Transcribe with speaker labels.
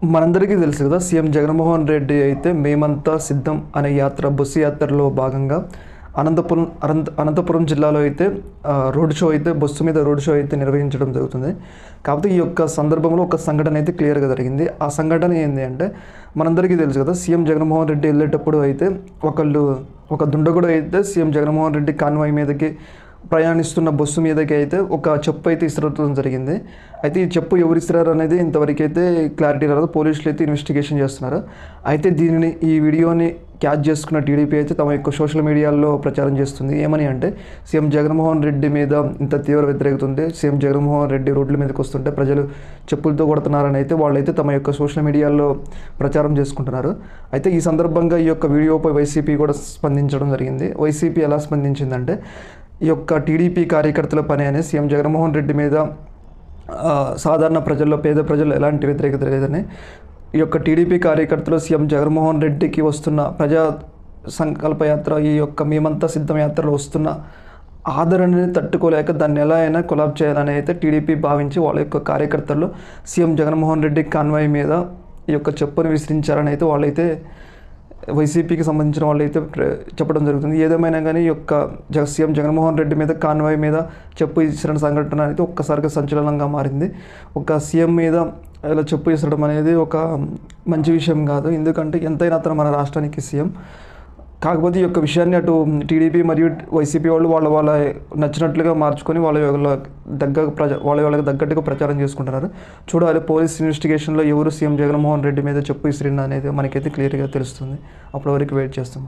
Speaker 1: మనందరికీ తెలుసు కదా, సీఎం జగన్మోహన్ రెడ్డి అయితే మేమంతా సిద్ధం అనే బస్సు యాత్రలో భాగంగా అనంతపురం జిల్లాలో అయితే రోడ్ షో అయితే బస్సు మీద రోడ్ షో అయితే నిర్వహించడం జరుగుతుంది. కాకపోతే ఈ యొక్క సందర్భంలో ఒక సంఘటన అయితే క్లియర్గా జరిగింది. ఆ సంఘటన ఏంటి అంటే, మనందరికీ తెలుసు కదా, సీఎం జగన్మోహన్ రెడ్డి వెళ్ళేటప్పుడు అయితే ఒక దుండగుడు అయితే సీఎం జగన్మోహన్ రెడ్డి కాన్వాయ్ మీదకి ప్రయాణిస్తున్న బస్సు మీదకి అయితే ఒక చెప్పు అయితే ఇస్తుడం జరిగింది. అయితే ఈ చెప్పు ఎవరు ఇస్తున్నారు అనేది ఇంతవరకు అయితే క్లారిటీ రాదు. పోలీసులు అయితే ఇన్వెస్టిగేషన్ చేస్తున్నారు. అయితే ఈ వీడియోని క్యాచ్ చేసుకున్న టీడీపీ అయితే తమ యొక్క సోషల్ మీడియాలో ప్రచారం చేస్తుంది. ఏమని అంటే, సీఎం జగన్మోహన్ రెడ్డి మీద ఇంత తీవ్ర వ్యతిరేకత ఉంది, సీఎం జగన్మోహన్ రెడ్డి రోడ్ల మీదకి వస్తుంటే ప్రజలు చెప్పులతో కొడుతున్నారని అయితే వాళ్ళైతే తమ యొక్క సోషల్ మీడియాలో ప్రచారం చేసుకుంటున్నారు. అయితే ఈ సందర్భంగా ఈ యొక్క వీడియోపై వైసీపీ కూడా స్పందించడం జరిగింది. వైసీపీ ఎలా స్పందించిందంటే, ఈ యొక్క టీడీపీ కార్యకర్తల పని అని సీఎం జగన్మోహన్ రెడ్డి మీద సాధారణ ప్రజల్లో పేద ప్రజలు ఎలాంటి వ్యతిరేకత లేదని, ఈ యొక్క టీడీపీ కార్యకర్తలు సీఎం జగన్మోహన్ రెడ్డికి వస్తున్న ప్రజా సంకల్ప యాత్ర, ఈ యొక్క మేమంతా సిద్ధం యాత్రలో వస్తున్న ఆదరణని తట్టుకోలేక దాన్ని ఎలా అయినా కొలాబ్ చేయాలని అయితే టీడీపీ భావించి వాళ్ళ యొక్క కార్యకర్తలు సీఎం జగన్మోహన్ రెడ్డి కాన్వాయ్ మీద ఈ యొక్క చెప్పును విసిరించారని అయితే వాళ్ళైతే వైసీపీకి సంబంధించిన వాళ్ళు అయితే చెప్పడం జరుగుతుంది. ఏదేమైనా కానీ ఈ యొక్క సీఎం జగన్మోహన్ రెడ్డి మీద కాన్వాయ్ మీద చెప్పు ఇచ్చిన సంఘటన అయితే ఒక్కసారిగా సంచలనంగా మారింది. ఒక సీఎం మీద ఇలా చెప్పు ఇచ్చడం అనేది ఒక మంచి విషయం కాదు. ఎందుకంటే ఎంతైనా అతను మన రాష్ట్రానికి సీఎం. కాకపోతే ఈ యొక్క విషయాన్ని అటు టీడీపీ మరియు వైసీపీ వాళ్ళు వాళ్ళ నచ్చినట్లుగా మార్చుకొని వాళ్ళకి తగ్గట్టుగా ప్రచారం చేసుకుంటున్నారు. చూడాలి పోలీస్ ఇన్వెస్టిగేషన్లో ఎవరు సీఎం జగన్మోహన్ రెడ్డి మీద చెప్పు ఇసిరిందా అనేది మనకైతే క్లియర్గా తెలుస్తుంది. అప్పటి వరకు వెయిట్ చేస్తాం.